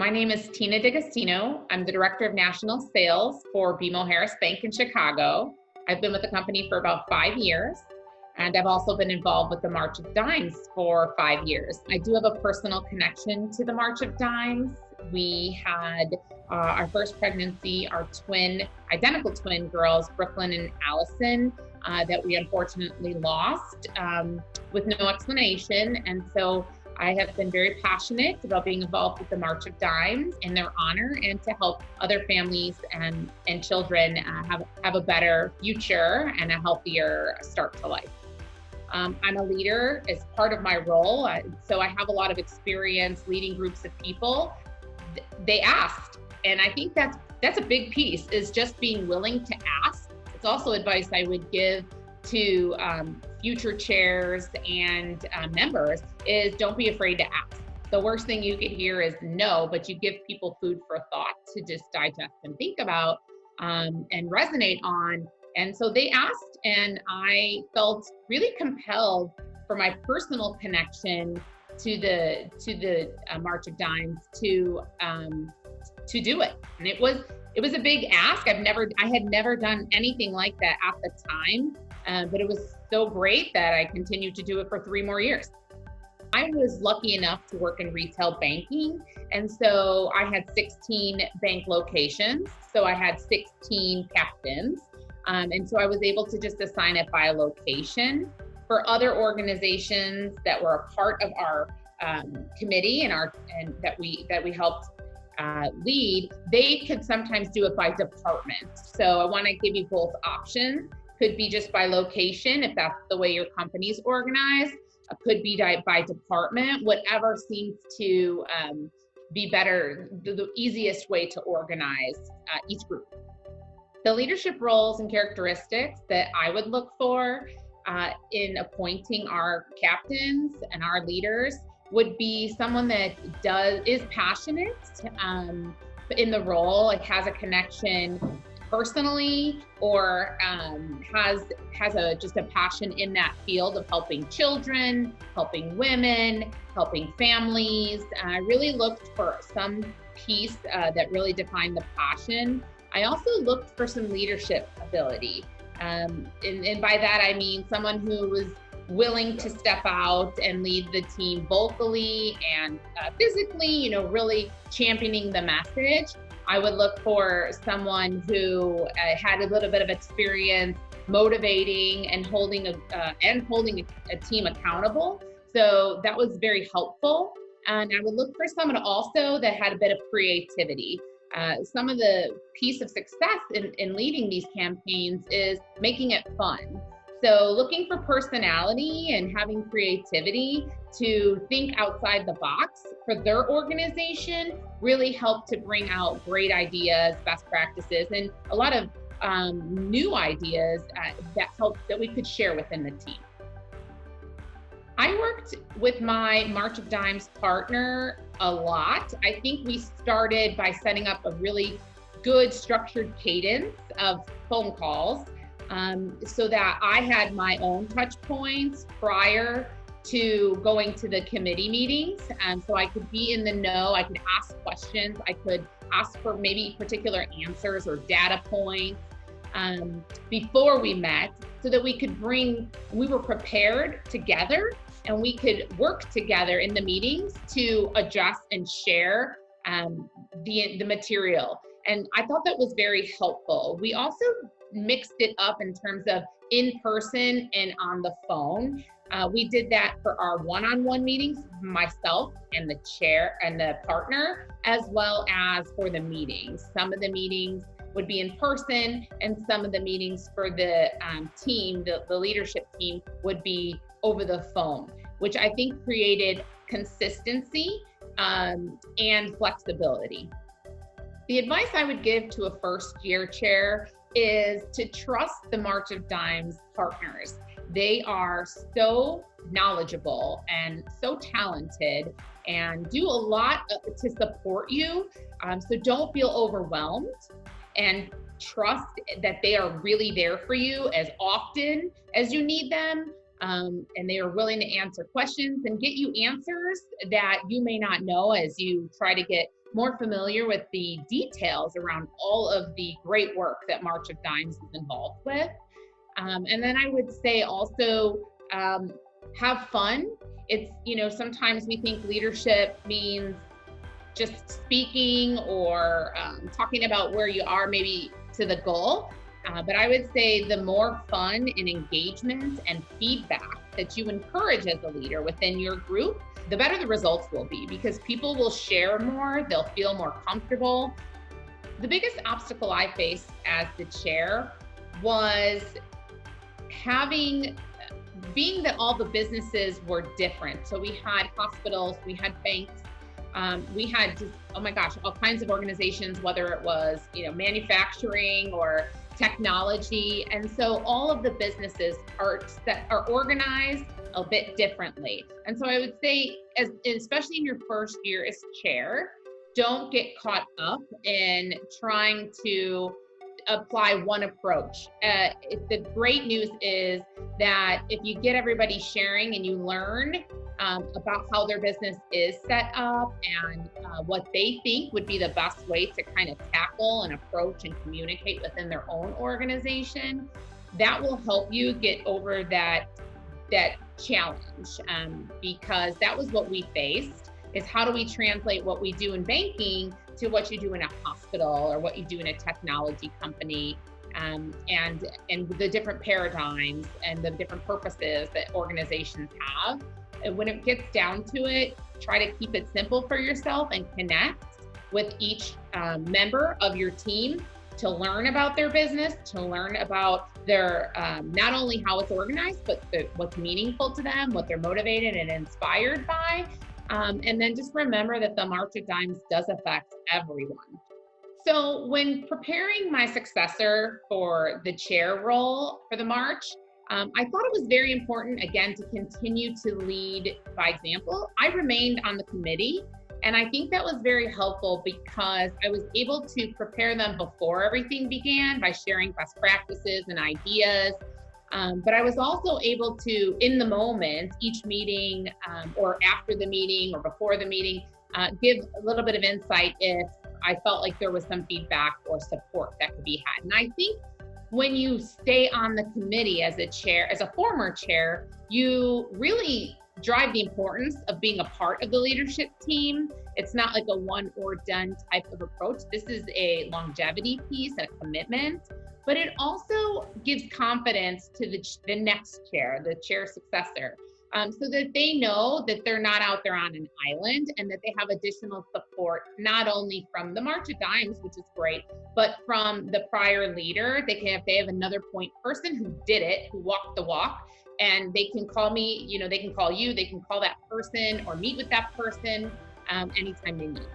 My name is Tina D'Agostino. I'm the Director of National Sales for BMO Harris Bank in Chicago. I've been with the company for about 5 years, and I've also been involved with the March of Dimes for 5 years. I do have a personal connection to the March of Dimes. We had our first pregnancy, our identical twin girls, Brooklyn and Allison, that we unfortunately lost with no explanation. And so I have been very passionate about being involved with the March of Dimes in their honor and to help other families and children have a better future and a healthier start to life. I'm a leader as part of my role, so I have a lot of experience leading groups of people. They asked, and I think that's a big piece, is just being willing to ask. It's also advice I would give to future chairs and members is don't be afraid to ask. The worst thing you could hear is no, but you give people food for thought to just digest and think about and resonate on. And so they asked, and I felt really compelled for my personal connection to the March of Dimes to do it. And it was a big ask. I had never done anything like that at the time, but it was so great that I continued to do it for 3 more years. I was lucky enough to work in retail banking, and so I had 16 bank locations. So I had 16 captains, and so I was able to just assign it by location. For other organizations that were a part of our committee and that we helped lead, they could sometimes do it by department. So I want to give you both options. Could be just by location, if that's the way your company's organized. Could be by department, whatever seems to be better, the easiest way to organize each group. The leadership roles and characteristics that I would look for in appointing our captains and our leaders would be someone that is passionate in the role, like has a connection personally, or has just a passion in that field of helping children, helping women, helping families. I really looked for some piece that really defined the passion. I also looked for some leadership ability. And by that, I mean someone who was willing to step out and lead the team vocally and physically, really championing the message. I would look for someone who had a little bit of experience motivating and holding a team accountable. So that was very helpful. And I would look for someone also that had a bit of creativity. Some of the piece of success in leading these campaigns is making it fun. So looking for personality and having creativity to think outside the box for their organization really helped to bring out great ideas, best practices, and a lot of new ideas that we could share within the team. I worked with my March of Dimes partner a lot. I think we started by setting up a really good structured cadence of phone calls so that I had my own touch points prior to going to the committee meetings. So I could be in the know, I could ask questions, I could ask for maybe particular answers or data points before we met, so that we were prepared together and we could work together in the meetings to adjust and share the material. And I thought that was very helpful. We also mixed it up in terms of in person and on the phone. We did that for our one-on-one meetings, myself and the chair and the partner, as well as for the meetings. Some of the meetings would be in person, and some of the meetings for the team, the leadership team, would be over the phone, which I think created consistency and flexibility. The advice I would give to a first-year chair is to trust the March of Dimes partners. They are so knowledgeable and so talented and do a lot to support you. So don't feel overwhelmed, and trust that they are really there for you as often as you need them. And they are willing to answer questions and get you answers that you may not know as you try to get more familiar with the details around all of the great work that March of Dimes is involved with. And then I would say also have fun. It's, sometimes we think leadership means just speaking or talking about where you are maybe to the goal. But I would say the more fun and engagement and feedback that you encourage as a leader within your group, the better the results will be, because people will share more, they'll feel more comfortable. The biggest obstacle I faced as the chair was being that all the businesses were different. So we had hospitals, we had banks, we had just, oh my gosh, all kinds of organizations, whether it was, manufacturing or technology. And so all of the businesses are organized a bit differently. And so I would say, especially in your first year as chair, don't get caught up in trying to apply one approach. The great news is that if you get everybody sharing and you learn about how their business is set up and what they think would be the best way to kind of tackle and approach and communicate within their own organization, that will help you get over that challenge, because that was what we faced, is how do we translate what we do in banking to what you do in a hospital or what you do in a technology company, and the different paradigms and the different purposes that organizations have. And when it gets down to it, try to keep it simple for yourself and connect with each member of your team to learn about their business, to learn about their, not only how it's organized, but what's meaningful to them, what they're motivated and inspired by. And then just remember that the March of Dimes does affect everyone. So when preparing my successor for the chair role for the March, I thought it was very important, again, to continue to lead by example. I remained on the committee, and I think that was very helpful because I was able to prepare them before everything began by sharing best practices and ideas. But I was also able to, in the moment, each meeting or after the meeting or before the meeting, give a little bit of insight if I felt like there was some feedback or support that could be had. And I think when you stay on the committee as a chair, as a former chair, you really drive the importance of being a part of the leadership team. It's not like a one or done type of approach. This is a longevity piece and a commitment, but it also gives confidence to the next chair, the chair successor, so that they know that they're not out there on an island and that they have additional support, not only from the March of Dimes, which is great, but from the prior leader. If they have another point person who did it, who walked the walk, and they can call me, they can call you, they can call that person or meet with that person anytime they need.